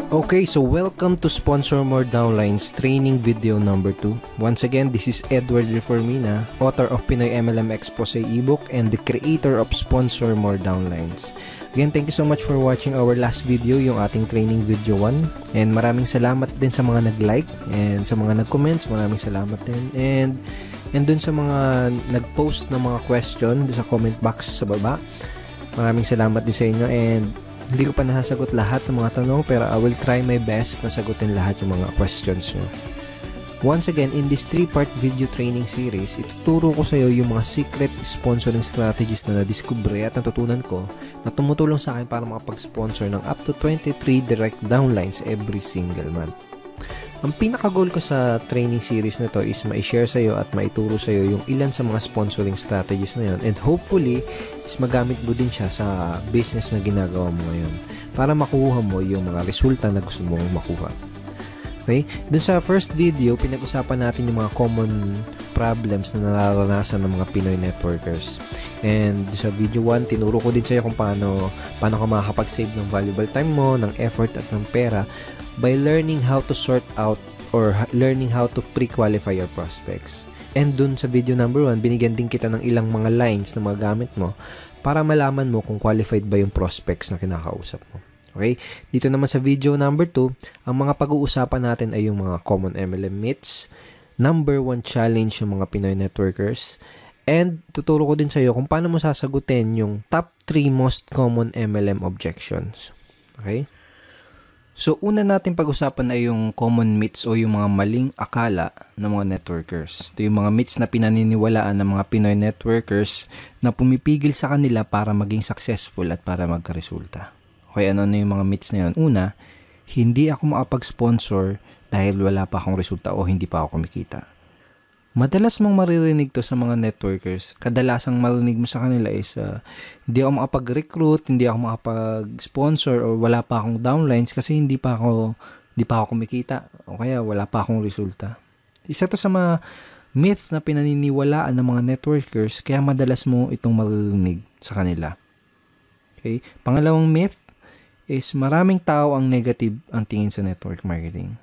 Okay, so welcome to Sponsor More Downlines training video number 2. Once again, this is Edward Reformina, author of Pinoy MLM Expose ebook and the creator of Sponsor More Downlines. Again, thank you so much for watching our last video, yung ating training video 1. And maraming salamat din sa mga nag-like and sa mga nag-comments, maraming salamat din. And dun sa mga nag-post ng mga question sa comment box sa baba, maraming salamat din sa inyo. And hindi ko pa nasasagot lahat ng mga tanong, pero I will try my best na sagutin lahat yung mga questions nyo. Once again, in this 3-part video training series, ituturo ko sa iyo yung mga secret sponsoring strategies na nadiskubre at natutunan ko na tumutulong sa akin para makapag-sponsor ng up to 23 direct downlines every single month. Ang pinaka-goal ko sa training series na to is ma-share sa iyo at maituro sa iyo yung ilan sa mga sponsoring strategies na yun, and hopefully is magamit mo din siya sa business na ginagawa mo ngayon para makuha mo yung mga resulta na gusto mong makuha. Okay? Dun sa first video, pinag-usapan natin yung mga common problems na nararanasan ng mga Pinoy networkers. And sa video 1, tinuro ko din sa iyo kung paano ka makakapag-save ng valuable time mo, ng effort at ng pera by learning how to sort out or learning how to pre-qualify your prospects. And dun sa video number 1, binigyan din kita ng ilang mga lines na magagamit mo para malaman mo kung qualified ba yung prospects na kinakausap mo. Okay? Dito naman sa video number 2, ang mga pag-uusapan natin ay yung mga common MLM myths, number 1 challenge ng mga Pinoy networkers, and tuturo ko din sa iyo kung paano mo sasagutin yung top 3 most common MLM objections. Okay? So, una natin pag-usapan ay yung common myths o yung mga maling akala ng mga networkers. Ito yung mga myths na pinaniniwalaan ng mga Pinoy networkers na pumipigil sa kanila para maging successful at para magkaresulta. Okay, ano na yung mga myths na yun? Una, hindi ako makapag-sponsor dahil wala pa akong resulta o hindi pa ako kumikita. Madalas mong maririnig to sa mga networkers. Kadalasang marinig mo sa kanila is hindi ako makapag-recruit, hindi ako makapag-sponsor, o wala pa akong downlines kasi hindi pa ako kumikita o kaya wala pa akong resulta. Isa to sa mga myth na pinaniniwalaan ng mga networkers, kaya madalas mo itong maririnig sa kanila. Okay? Pangalawang myth is maraming tao ang negative ang tingin sa network marketing.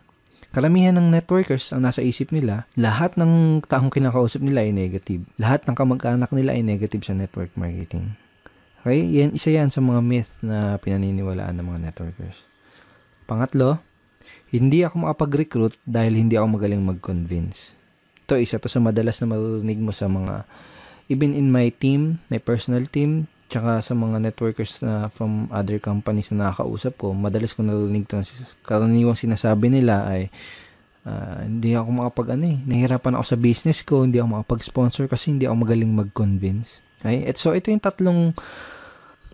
Karamihan ng networkers ang nasa isip nila, lahat ng taong kinakausap nila ay negative. Lahat ng kamag-anak nila ay negative sa network marketing. Okay? Isa yan sa mga myth na pinaniniwalaan ng mga networkers. Pangatlo, hindi ako makapag-recruit dahil hindi ako magaling mag-convince. Ito, isa to sa madalas na marinig mo sa mga, even in my team, my personal team, tsaka sa mga networkers na from other companies na nakakausap ko, madalas ko narinig ito. Karaniwang sinasabi nila ay hindi ako nahihirapan ako sa business ko, hindi ako makapag-sponsor kasi hindi ako magaling mag-convince. Okay? At so, ito yung tatlong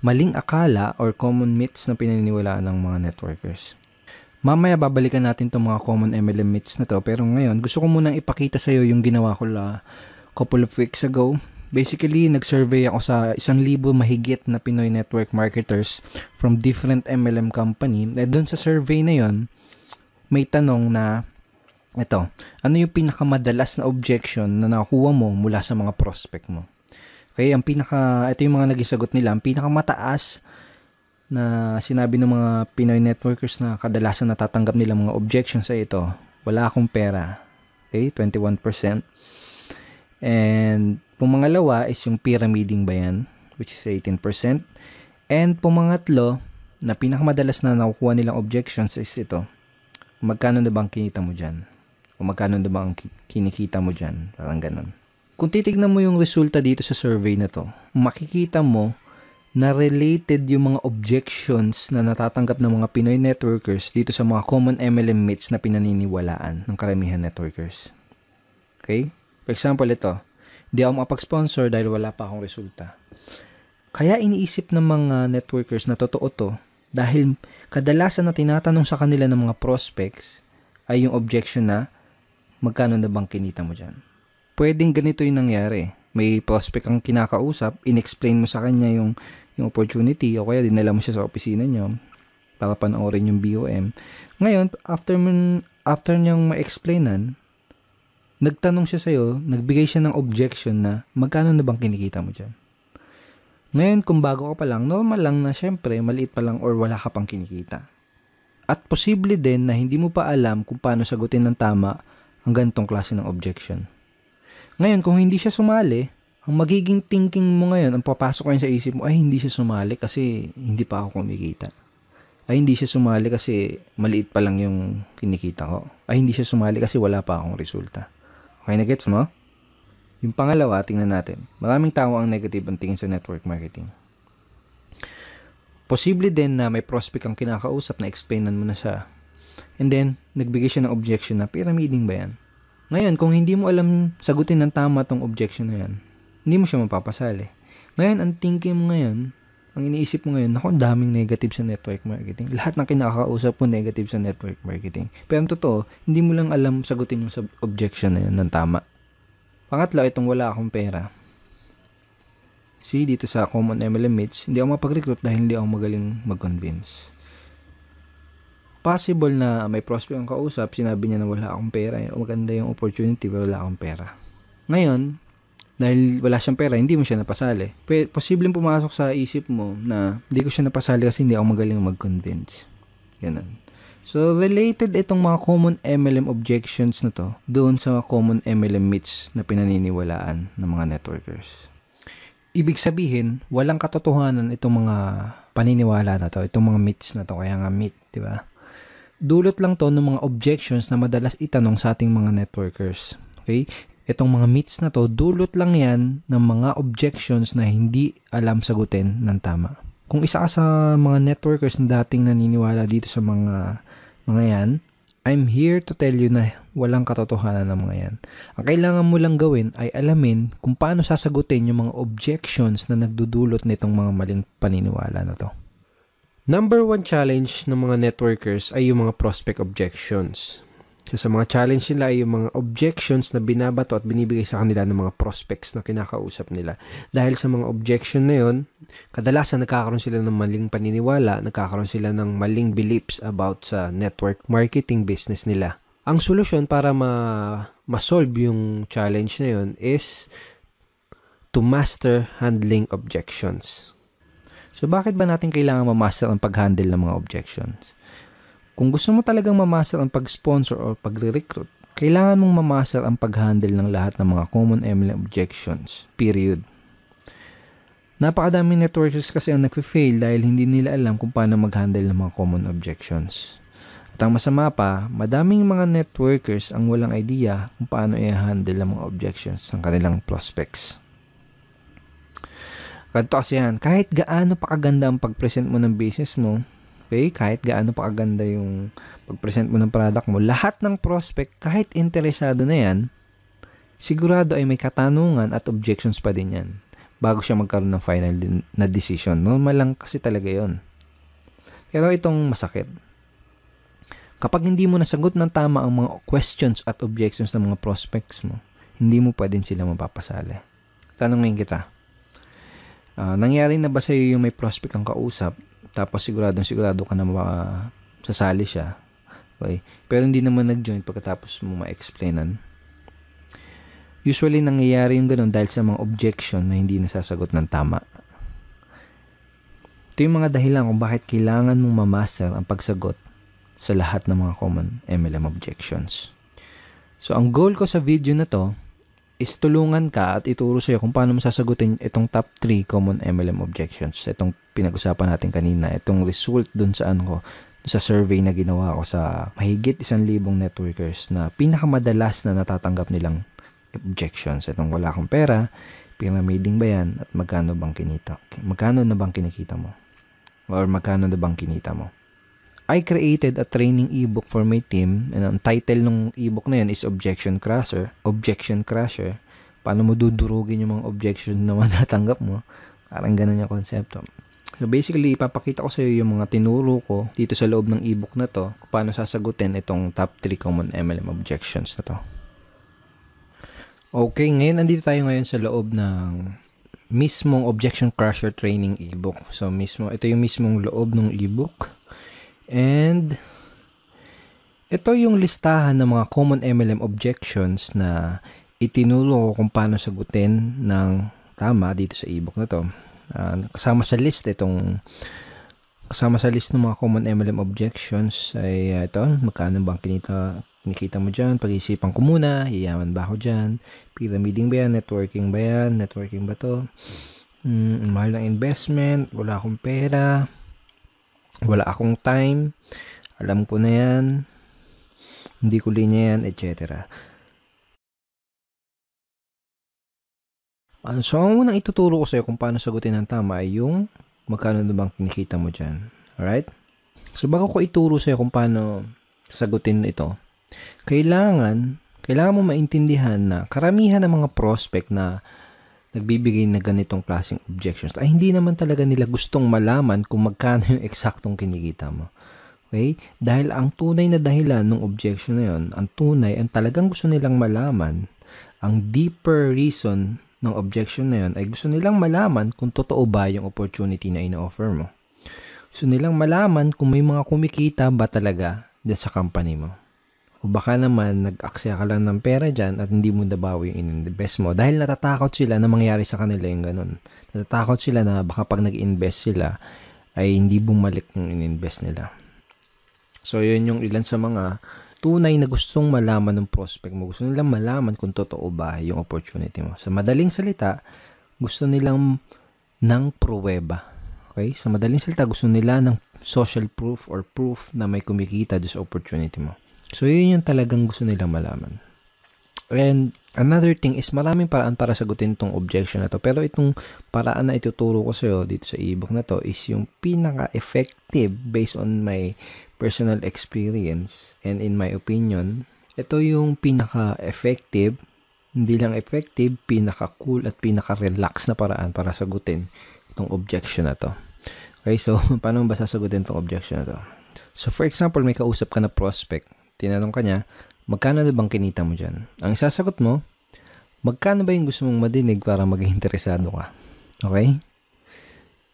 maling akala or common myths na pinaniniwalaan ng mga networkers. Mamaya babalikan natin itong mga common MLM myths na to, pero ngayon gusto ko munang ipakita sa iyo yung ginawa ko couple of weeks ago. Basically, nag-survey ako sa 1,000 mahigit na Pinoy network marketers from different MLM company. At doon sa survey na yon, may tanong na, ito, ano yung pinakamadalas na objection na nakuha mo mula sa mga prospect mo? Okay, ito yung mga nagisagot nila. Ang pinakamataas na sinabi ng mga Pinoy networkers na kadalasan natatanggap nila mga objections sa ito, wala akong pera. Okay, 21%. And pumangalawa is yung pyramiding ba yan, which is 18%. And pumangatlo, na pinakamadalas na nakukuha nilang objections is ito. Magkano na bang kinita mo dyan? O magkano na bang kinikita mo dyan? Parang ganun. Kung titignan mo yung resulta dito sa survey na to, makikita mo na related yung mga objections na natatanggap ng mga Pinoy networkers dito sa mga common MLM myths na pinaniniwalaan ng karamihan networkers. Okay? For example, ito. Hindi ako makapag-sponsor dahil wala pa akong resulta. Kaya iniisip ng mga networkers na totoo to dahil kadalasan na tinatanong sa kanila ng mga prospects ay yung objection na magkano na bang kinita mo dyan. Pwedeng ganito yung nangyari. May prospect kang kinakausap, in-explain mo sa kanya yung opportunity o kaya dinala mo siya sa opisina nyo para panoorin yung BOM. Ngayon, after niyang ma-explainan, nagtanong siya sa'yo, nagbigay siya ng objection na magkano na bang kinikita mo dyan. Ngayon, kung bago ka pa lang, normal lang na syempre, maliit pa lang or wala ka pang kinikita. At posible din na hindi mo pa alam kung paano sagutin ng tama ang ganitong klase ng objection. Ngayon, kung hindi siya sumali, ang magiging thinking mo ngayon, ang papasok ngayon sa isip mo, ay hindi siya sumali kasi hindi pa ako kumikita. Ay hindi siya sumali kasi maliit pa lang yung kinikita ko. Ay hindi siya sumali kasi wala pa akong resulta. Okay na gets mo? Yung pangalawa, tingnan natin. Maraming tao ang negative ang tingin sa network marketing. Posible din na may prospect ang kinakausap na explainan mo na siya. And then, nagbigay siya ng objection na pyramiding ba yan? Ngayon, kung hindi mo alam sagutin ng tama tong objection na yan, hindi mo siya mapapasali. Ngayon, ang thinking mo ngayon, ang iniisip mo ngayon, naku, ang daming negative sa network marketing. Lahat ng kinakausap mo negative sa network marketing. Pero ang totoo, hindi mo lang alam sagutin yung objection na yun ng tama. Pangatlo, itong wala akong pera. See, dito sa Common MLM Meets, hindi ako mapag-recruit dahil hindi ako magaling mag-convince. Possible na may prospect ang kausap, sinabi niya na wala akong pera, maganda yung opportunity, pero wala akong pera. Ngayon, dahil wala siyang pera, hindi mo siya napasali. Posibleng pumasok sa isip mo na hindi ko siya napasali kasi hindi ako magaling mag-convince. Ganun. So, related itong mga common MLM objections na to doon sa common MLM myths na pinaniniwalaan ng mga networkers. Ibig sabihin, walang katotohanan itong mga paniniwala na to, itong mga myths na to, kaya nga myth, di ba? Dulot lang to ng mga objections na madalas itanong sa ating mga networkers. Okay? Itong mga myths na to, dulot lang yan ng mga objections na hindi alam sagutin ng tama. Kung isa ka sa mga networkers na dating naniniwala dito sa mga yan, I'm here to tell you na walang katotohanan ng mga yan. Ang kailangan mo lang gawin ay alamin kung paano sasagutin yung mga objections na nagdudulot nitong mga maling paniniwala na to. Number 1 challenge ng mga networkers ay yung mga prospect objections. So, sa mga challenge nila ay yung mga objections na binabato at binibigay sa kanila ng mga prospects na kinakausap nila. Dahil sa mga objection na yun, kadalasan nagkakaroon sila ng maling paniniwala, nagkakaroon sila ng maling beliefs about sa network marketing business nila. Ang solusyon para ma-solve yung challenge na yun is to master handling objections. So, bakit ba natin kailangan ma-master ang pag-handle ng mga objections? Kung gusto mo talagang ma-master ang pag-sponsor o pag-recruit, kailangan mong ma-master ang pag-handle ng lahat ng mga common MLM objections. Period. Napakadaming networkers kasi ang nagfe-fail dahil hindi nila alam kung paano mag-handle ng mga common objections. At ang masama pa, madaming mga networkers ang walang idea kung paano i-handle ang mga objections ng kanilang prospects. Ganito kasi yan, kahit gaano pa kaganda ang pag-present mo ng business mo, okay, kahit gaano pa kaganda yung pag-present mo ng product mo, lahat ng prospect, kahit interesado na yan, sigurado ay may katanungan at objections pa din yan bago siya magkaroon ng final na decision. Normal lang kasi talaga yon. Pero itong masakit. Kapag hindi mo nasagot ng tama ang mga questions at objections ng mga prospects mo, hindi mo pa din sila mapapasali. Tanungin kita, nangyari na ba sa iyo yung may prospect ang kausap, tapos sigurado ka na sasali siya, okay, pero hindi naman nag-join pagkatapos mo ma-explainan? Usually, nangyayari yung ganun dahil sa mga objection na hindi nasasagot ng tama. Ito yung mga dahilan kung bakit kailangan mong ma-master ang pagsagot sa lahat ng mga common MLM objections. So, ang goal ko sa video na to is tulungan ka at ituro sa'yo kung paano mo sasagutin itong top 3 common MLM objections. Itong pinag-usapan natin kanina, itong result dun sa sa survey na ginawa ko sa mahigit 1,000 networkers na pinakamadalas na natatanggap nilang objections. Itong wala akong pera, pyramiding ba yan, at magkano na bang kinikita mo? Or magkano na bang kinita mo? I created a training ebook for my team, and ang title ng ebook na yan is Objection Crusher. Paano mo dudurugin yung mga objection na matatanggap mo? Parang ganun yung konsepto. So basically, ipapakita ko sa iyo yung mga tinuro ko dito sa loob ng ebook na to kung paano sasagutin itong top 3 common MLM objections na to. Okay, ngayon andito tayo ngayon sa loob ng mismong Objection Crusher training ebook. So ito yung mismong loob ng ebook. And ito yung listahan ng mga common MLM objections na itinuro ko kung paano sagutin ng tama dito sa ebook na to. Kasama sa list itong Kasama sa list ng mga common MLM objections ay ito, magkano bang kinikita mo dyan? Pag-iisipan ko muna, yayaman ba ako dyan? Pyramiding ba yan? Networking ba yan? Networking ba to? Mahal ng investment, wala akong pera, wala akong time, alam ko na yan, hindi ko linya yan, etc. So, ang unang ituturo ko sa'yo kung paano sagutin ng tama ay yung magkano na bang kinikita mo dyan. Alright? So, bago ko ituro sa'yo kung paano sagutin ito, kailangan mo maintindihan na karamihan ng mga prospect na nagbibigay na ganitong klaseng objections ay hindi naman talaga nila gustong malaman kung magkano yung eksaktong kinikita mo. Okay? Dahil ang tunay na dahilan ng objection na yun, ang talagang gusto nilang malaman, ang deeper reason ng objection na yun ay gusto nilang malaman kung totoo ba yung opportunity na ina-offer mo. Gusto nilang malaman kung may mga kumikita ba talaga dyan sa company mo. O baka naman nag-aksaya ka lang ng pera dyan at hindi mo nabawi yung in-invest mo dahil natatakot sila na mangyari sa kanila yung ganun. Natatakot sila na baka pag nag-invest sila ay hindi bumalik yung in-invest nila. So, yun yung ilan sa mga tunay na gustong malaman ng prospect mo. Gusto nilang malaman kung totoo ba yung opportunity mo. Sa madaling salita, gusto nilang ng pruweba. Okay? Sa madaling salita, gusto nila ng social proof or proof na may kumikita doon sa opportunity mo. So, yun yung talagang gusto nilang malaman. And another thing is maraming paraan para sagutin itong objection na to. Pero itong paraan na ituturo ko sa'yo dito sa ebook na to is yung pinaka-effective based on my personal experience and in my opinion. Ito yung pinaka-effective, hindi lang effective, pinaka-cool at pinaka-relax na paraan para sagutin itong objection na to. Okay, so paano ba sasagutin itong objection na to? So for example, may kausap ka na prospect. Tinanong ka niya, magkano na bang kinita mo dyan? Ang sasagot mo, magkano ba yung gusto mong madinig para maging interesado ka? Okay?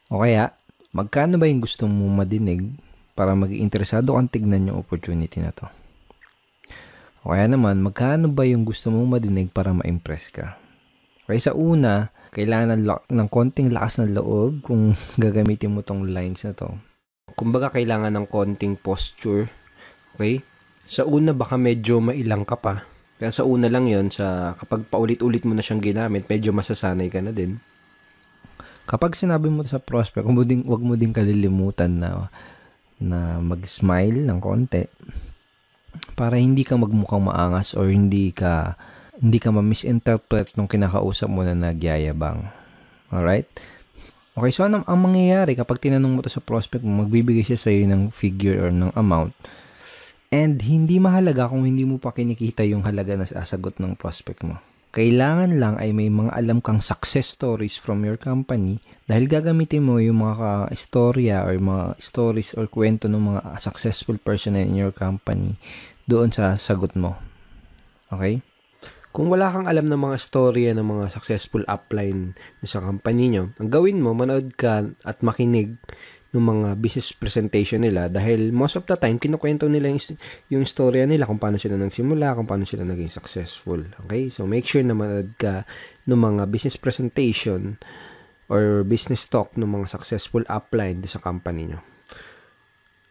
O kaya, magkano ba yung gusto mong madinig para maging interesado kang tignan yung opportunity na to? O kaya naman, magkano ba yung gusto mong madinig para ma-impress ka? Okay, sa una, kailangan ng konting lakas ng loob kung gagamitin mo tong lines na to. Kumbaga, kailangan ng konting posture. Okay? Sa una, baka medyo mailang ka pa. Kaya sa una lang yon, kapag paulit-ulit mo na siyang ginamit, medyo masasanay ka na din. Kapag sinabi mo sa prospect, wag mo din kalilimutan na mag-smile ng konti para hindi ka magmukhang maangas or hindi ka ma-misinterpret nung kinakausap mo na nagyayabang. Alright? Okay, so ang mangyayari kapag tinanong mo to sa prospect mo, magbibigay siya sa iyo ng figure or ng amount. And hindi mahalaga kung hindi mo pa kinikita yung halaga na sasagot ng prospect mo. Kailangan lang ay may mga alam kang success stories from your company dahil gagamitin mo yung mga istorya or mga stories or kwento ng mga successful person in your company doon sa sagot mo. Okay? Kung wala kang alam ng mga storya ng mga successful upline sa company nyo, ang gawin mo, manood ka at makinig ng mga business presentation nila dahil most of the time, kinukwento nila yung storya nila kung paano sila nagsimula, kung paano sila naging successful. Okay? So, make sure na manood ka ng mga business presentation or business talk ng mga successful upline sa company nyo.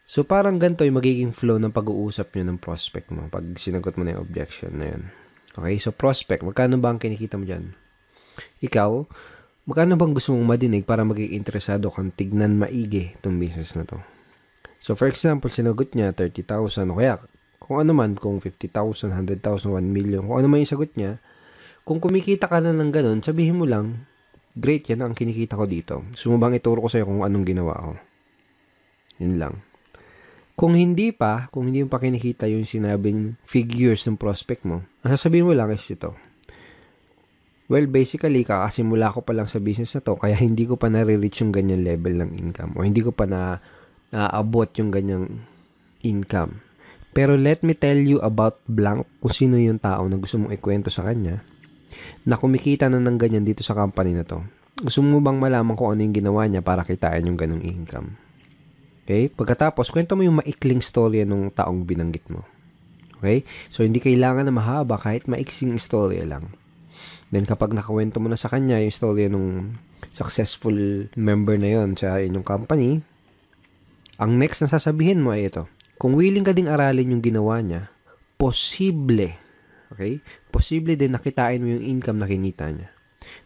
So, parang ganito yung magiging flow ng pag-uusap nyo ng prospect mo pag sinagot mo na yung objection na yun. Okay? So, prospect, magkano ba ang kinikita mo dyan? Ikaw, magkano bang gusto mong madinig para maging interesado kang tignan maigi itong business na to? So, for example, sinagot niya 30,000 o kaya kung ano man, kung 50,000, 100,000, 1 million, kung ano man yung sagot niya, kung kumikita ka na ng ganun, sabihin mo lang, great, yan ang kinikita ko dito. Gusto mo bang ituro ko sa'yo kung anong ginawa ko? Yun lang. Kung hindi mo pa kinikita yung sinabing figures ng prospect mo, ang sasabihin mo lang is ito. Well, basically, kakasimula ko pa lang sa business na to, kaya hindi ko pa nare-reach yung ganyan level ng income o hindi ko pa naabot yung ganyang income. Pero let me tell you about blank kung sino yung tao na gusto mong ikwento sa kanya na kumikita na ng ganyan dito sa company na to. Gusto mo bang malaman kung ano yung ginawa niya para kitain yung ganong income? Okay? Pagkatapos, kwento mo yung maikling storya ng taong binanggit mo. Okay? So, hindi kailangan na mahaba kahit maiksing storya lang. Then, kapag nakawento mo na sa kanya yung story ng successful member na yon sa inyong company, Ang next na sasabihin mo ay ito. Kung willing ka ding aralin yung ginawa niya, posible, okay? Posible din nakitain mo yung income na kinita niya.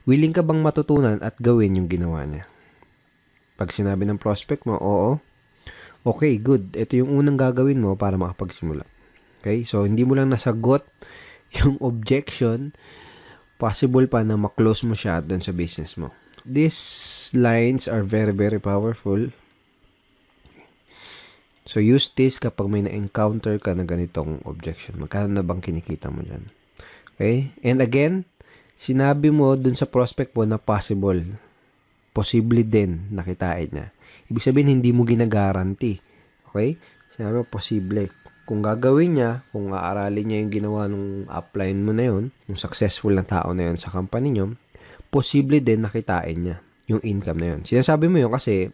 Willing ka bang matutunan at gawin yung ginawa niya? Pag sinabi ng prospect mo, oo. Okay, good. Ito yung unang gagawin mo para makapagsimula. Okay? So, hindi mo lang nasagot yung objection, possible pa na maklose mo siya doon sa business mo. These lines are very, very powerful. So, use this kapag may na-encounter ka na ganitong objection. Magkano na bang kinikita mo dyan? Okay? And again, sinabi mo dun sa prospect mo na possible. Posible din nakitain niya. Ibig sabihin, hindi mo ginagaranti. Okay? Sinabi mo, posible. Kung gagawin niya, kung aaralin niya yung ginawa ng upline mo na yun, yung successful na tao na yun sa company niyo, posible din nakitain niya yung income na yun. Sinasabi mo yun kasi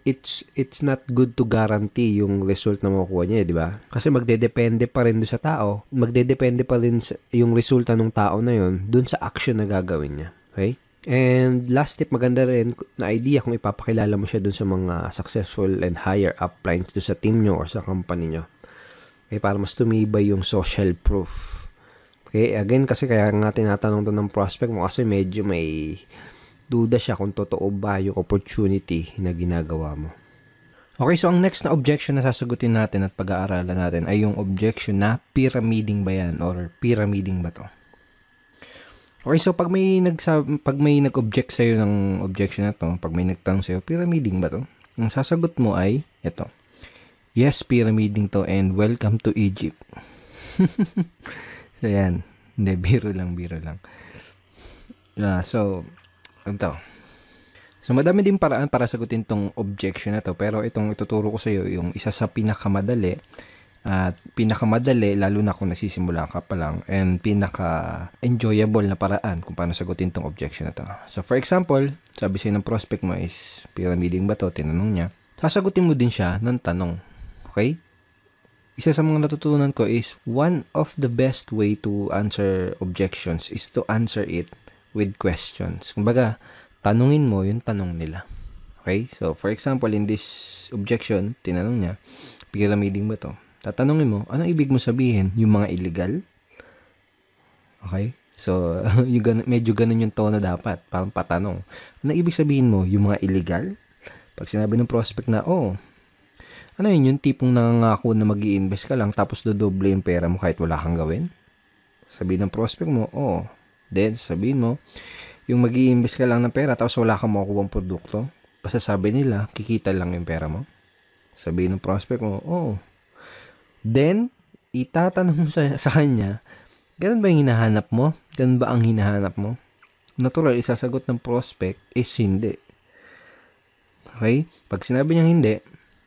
it's not good to guarantee yung result na makukuha niya, di ba? Kasi magdedepende pa rin doon sa tao. Magdedepende pa rin yung resulta ng tao na yun doon sa action na gagawin niya. Okay? And last tip, maganda rin na idea kung ipapakilala mo siya doon sa mga successful and higher uplines doon sa team nyo or sa company nyo. Okay? Para mas tumibay yung social proof. Okay? Again, kasi kaya nga tinatanong to ng prospect mo kasi medyo may duda siya kung totoo ba yung opportunity na ginagawa mo. Okay, so ang next na objection na sasagutin natin at pag-aaralan natin ay yung objection na pyramiding ba yan or pyramiding ba to? Okay, so pag may nag-object sa'yo ng objection na to, pag may nagtanong sa'yo, pyramiding ba to? Ang sasagot mo ay ito. Yes, pyramiding to and welcome to Egypt. So yan. Hindi, biro lang. So madami din paraan para sagutin tong objection na to, pero itong ituturo ko sa iyo yung isa sa pinakamadali lalo na kung nagsisimula ka pa lang, and pinaka-enjoyable na paraan kung paano sagutin tong objection na to. So for example, sabi sa'yo ng prospect mo is pyramiding ba to, tinanong niya, sasagutin mo din siya ng tanong. Okay? Isa sa mga natutunan ko is one of the best way to answer objections is to answer it with questions. Kumbaga, tanungin mo yung tanong nila. Okay? So, for example, in this objection, tinanong niya, pyramiding ba to? Tatanungin mo, anong ibig mo sabihin? Yung mga illegal? Okay? So, medyo ganun yung tono dapat. Parang patanong. Anong ibig sabihin mo? Yung mga illegal? Pag sinabi ng prospect na, ano yun? Yung tipong nangangako na mag-i-invest ka lang tapos dodoble yung pera mo kahit wala kang gawin? Sabihin ng prospect mo, Then, sabihin mo, yung mag-i-invest ka lang ng pera tapos wala kang makukuha ng produkto. Basta sabi nila, kikita lang yung pera mo. Sabihin ng prospect mo, Then, itatanong mo sa kanya, ganun ba yung hinahanap mo? Ganun ba ang hinahanap mo? Natural, isasagot ng prospect is hindi. Okay? Pag sinabi niyang hindi,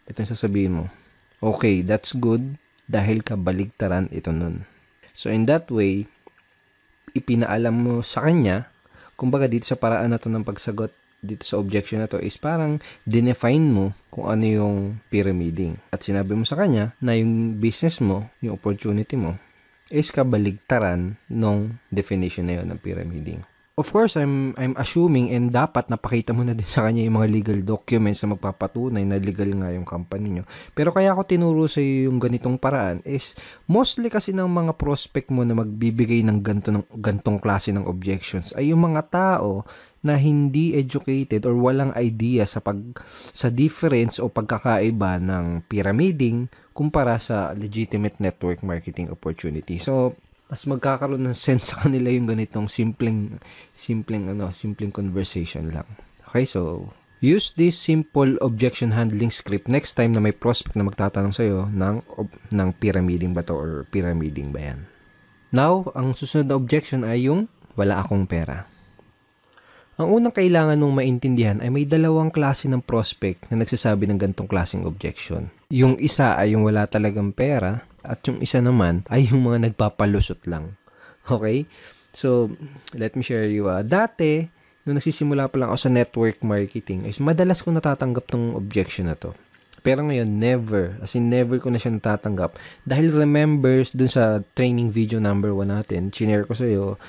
ito yung sasabihin mo, okay, that's good dahil kabaligtaran ito nun. So, in that way, ipinaalam mo sa kanya, kumbaga dito sa paraan na to ng pagsagot dito sa objection na to is parang dinefine mo kung ano yung pyramiding. At sinabi mo sa kanya na yung business mo, yung opportunity mo, is kabaligtaran nung definition na yun ng pyramiding. Of course, I'm assuming and dapat napakita mo na din sa kanya yung mga legal documents na magpapatunay na legal nga yung company nyo. Pero kaya ako tinuro sa iyo yung ganitong paraan is mostly kasi ng mga prospect mo na magbibigay ng gantong klase ng objections ay yung mga tao na hindi educated or walang idea sa difference o pagkakaiba ng pyramiding kumpara sa legitimate network marketing opportunity. So, mas magkakaroon ng sense sa kanila yung ganitong simpleng conversation lang. Okay, so use this simple objection handling script next time na may prospect na magtatanong sa'yo ng pyramiding ba to or pyramiding ba yan. Now, ang susunod na objection ay yung wala akong pera. Ang unang kailangan mong maintindihan ay may dalawang klase ng prospect na nagsasabi ng ganitong klaseng objection. Yung isa ay yung wala talagang pera at yung isa naman ay yung mga nagpapalusot lang. Okay? So, let me share you. Dati, nung nagsisimula pa lang ako sa network marketing, is madalas ko natatanggap tong objection na to. Pero ngayon, never. As in, never ko na siya natatanggap. Dahil remembers dun sa training video number 1 natin, chinare ko sa'yo,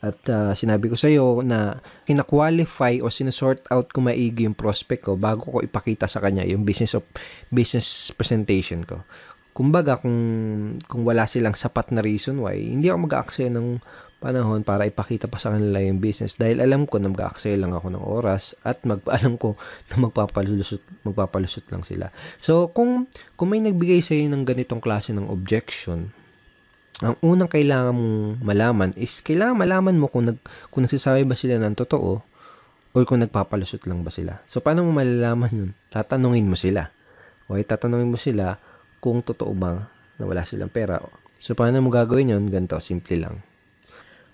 At sinabi ko sa iyo na kina-qualify o sinusort out ko maigi yung prospect ko bago ko ipakita sa kanya yung business presentation ko. Kumbaga, kung wala silang sapat na reason why, hindi ako mag-aaksaya ng panahon para ipakita pa sa kanila yung business dahil alam ko na mag-aaksaya lang ako ng oras at alam ko na magpapalusot lang sila. So, kung may nagbigay sa iyo ng ganitong klase ng objection, ang unang kailangan mong malaman is kailangan malaman mo kung nagsasabi ba sila ng totoo o kung nagpapalusot lang ba sila. So, paano mo malalaman yun? Tatanungin mo sila. Okay, tatanungin mo sila kung totoo ba na wala silang pera. So, paano mo gagawin yun? Ganito, simple lang.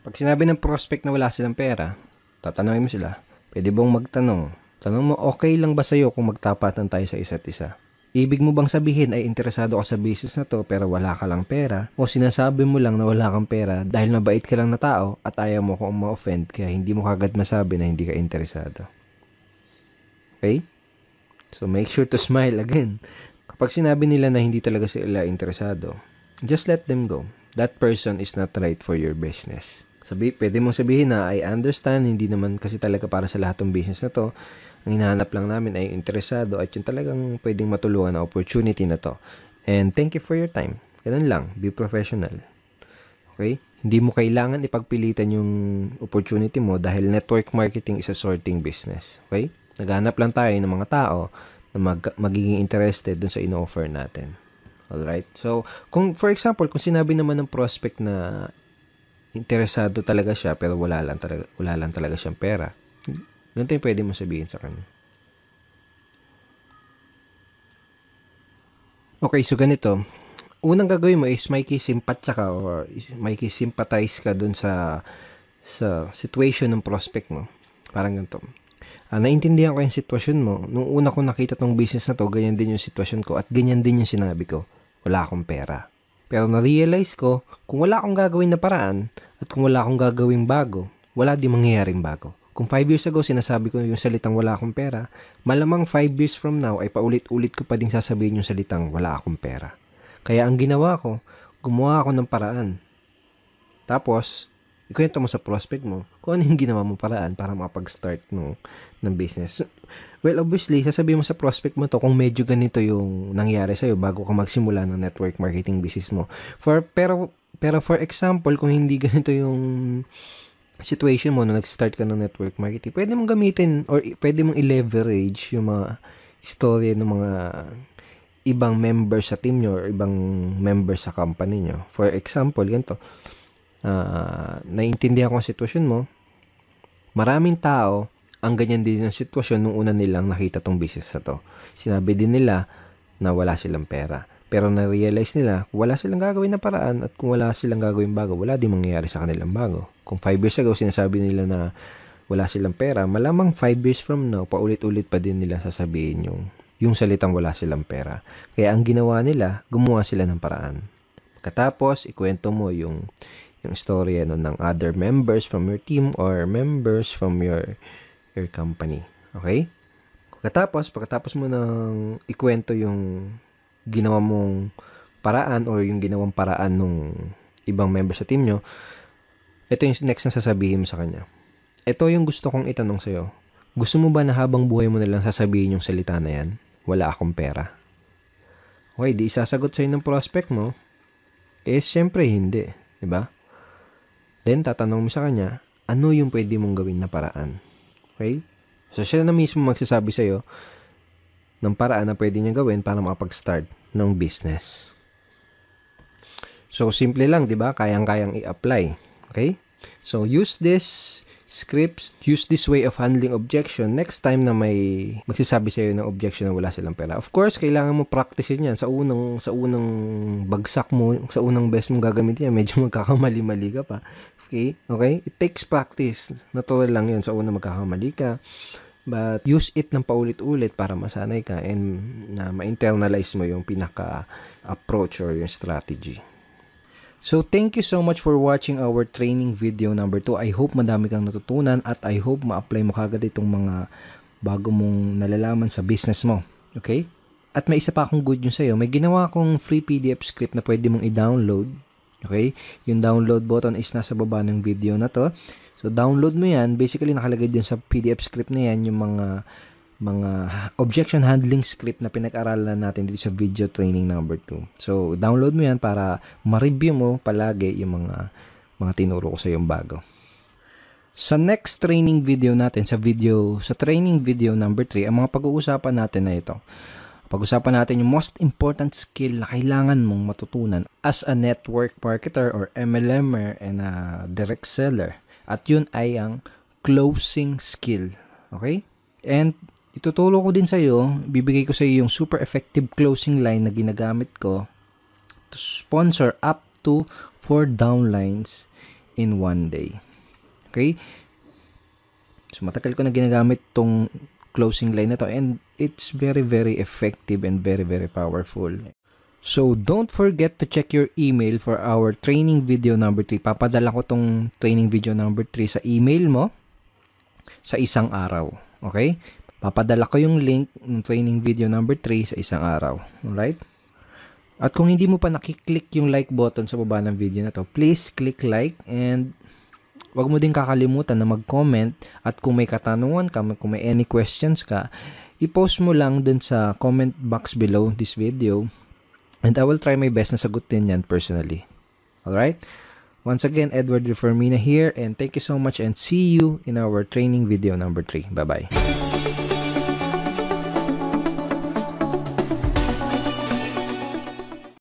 Pag sinabi ng prospect na wala silang pera, tatanungin mo sila, pwede bang magtanong? Tanong mo, okay lang ba sa'yo kung magtapatan tayo sa isa't isa? Ibig mo bang sabihin ay interesado ka sa business na to pero wala ka lang pera? O sinasabi mo lang na wala kang pera dahil mabait ka lang na tao at ayaw mo kung ma-offend kaya hindi mo kagad masabi na hindi ka interesado? Okay? So make sure to smile again. Kapag sinabi nila na hindi talaga sila interesado, just let them go. That person is not right for your business. Pwede mong sabihin na I understand, hindi naman kasi talaga para sa lahat ng business na to. Ang hinahanap lang namin ay interesado at yung talagang pwedeng matulungan na opportunity na to. And thank you for your time. Ganun lang, be professional. Okay? Hindi mo kailangan ipagpilitan yung opportunity mo dahil network marketing is a sorting business. Okay? Naghahanap lang tayo ng mga tao na magiging interested dun sa ino-offer natin. Alright? So, for example, kung sinabi naman ng prospect na interesado talaga siya pero wala lang talaga siyang pera, ganito yung pwede mo sabihin sa kanya. Okay, so ganito. Unang gagawin mo is makikisimpatya ka or makikisimpatize ka dun sa situation ng prospect mo. Parang ganito. Naintindihan ko yung sitwasyon mo. Nung una ko nakita tong business na to, ganyan din yung sitwasyon ko at ganyan din yung sinabi ko. Wala akong pera. Pero na-realize ko, kung wala akong gagawin na paraan at kung wala akong gagawing bago, wala din mangyayaring bago. Kung 5 years ago sinasabi ko yung salitang wala akong pera, malamang 5 years from now ay paulit-ulit ko pa din sasabihin yung salitang wala akong pera. Kaya ang ginawa ko, gumawa ako ng paraan. Tapos, ikwento mo sa prospect mo kung ano yung ginawa mo paraan para makapag-start ng business. Well, obviously, sasabihin mo sa prospect mo to kung medyo ganito yung nangyari sa'yo bago ka magsimula ng network marketing business mo. Pero for example, kung hindi ganito yung situation mo na nag-start ka ng network marketing, pwede mong gamitin or pwede mong i-leverage yung mga istorya ng mga ibang members sa team nyo or ibang members sa company nyo. For example, ganito. Naiintindihan ko ang sitwasyon mo. Maraming tao ang ganyan din ang sitwasyon nung una nilang nakita tong business na to. Sinabi din nila na wala silang pera. Pero na-realize nila, wala silang gagawin na paraan at kung wala silang gagawin bago, wala din mangyayari sa kanilang bago. Kung 5 years ago, sinasabi nila na wala silang pera, malamang 5 years from now, paulit-ulit pa din nila sasabihin yung salitang wala silang pera. Kaya ang ginawa nila, gumawa sila ng paraan. Katapos, ikwento mo yung storya ng other members from your team or members from your company. Okay? Pagkatapos mo nang ikwento yung ginawa mong paraan o yung ginawang paraan ng ibang member sa team nyo, ito yung next na sasabihin mo sa kanya. Ito yung gusto kong itanong sa'yo. Gusto mo ba na habang buhay mo na lang sasabihin yung salita na yan? Wala akong pera. Okay, di isasagot sa'yo ng prospect mo, syempre hindi. Diba? Then, tatanong mo sa kanya, ano yung pwede mong gawin na paraan? Okay? So, siya na mismo magsasabi sa'yo ng paraan na pwede niya gawin para makapag-start ng business. So, simple lang, di ba? Kayang-kayang i-apply. Okay? So, use this scripts, use this way of handling objection next time na may magsasabi sa'yo ng objection na wala silang pera. Of course, kailangan mo practicein yan. Sa unang bagsak mo, sa unang best mo gagamitin yan, medyo magkakamali-mali ka pa. Okay? It takes practice. Natural lang yun. Sa unang magkakamali ka. But use it ng paulit-ulit para masanay ka and na ma-internalize mo yung pinaka-approach or yung strategy. So, thank you so much for watching our training video number 2. I hope madami kang natutunan at I hope ma-apply mo kagad itong mga bago mong nalalaman sa business mo. Okay? At may isa pa akong good news sa'yo. May ginawa akong free PDF script na pwede mong i-download Okay? Yung download button is nasa baba ng video na to. So, download mo yan. Basically, nakalagay din sa PDF script na yan yung mga objection handling script na pinag-aralan natin dito sa video training number 2. So, download mo yan para ma-review mo palagi yung mga tinuro ko sa yung bago. Sa next training video natin, sa training video number 3, ang mga pag-uusapan natin na ito. Pag-usapan natin yung most important skill na kailangan mong matutunan as a network marketer or MLMer and a direct seller. At yun ay ang closing skill. Okay? And ituturo ko din sa iyo, bibigay ko sa iyo yung super effective closing line na ginagamit ko to sponsor up to 4 downlines in 1 day. Okay? So matagal ko na ginagamit tong closing line na to and it's very effective and very powerful. So don't forget to check your email for our training video number 3. Papadala ko tong training video number 3 sa email mo sa isang araw. Okay? Papadala ko yung link ng training video number 3 sa isang araw. Alright? At kung hindi mo pa nakiklik yung like button sa baba ng video na to, please click like and wag mo din kakalimutan na mag-comment at kung may katanungan ka, kung may any questions ka, i-post mo lang dun sa comment box below this video and I will try my best na sagutin yan personally. Alright? Once again, Edward Reformina here and thank you so much and see you in our training video number 3. Bye-bye.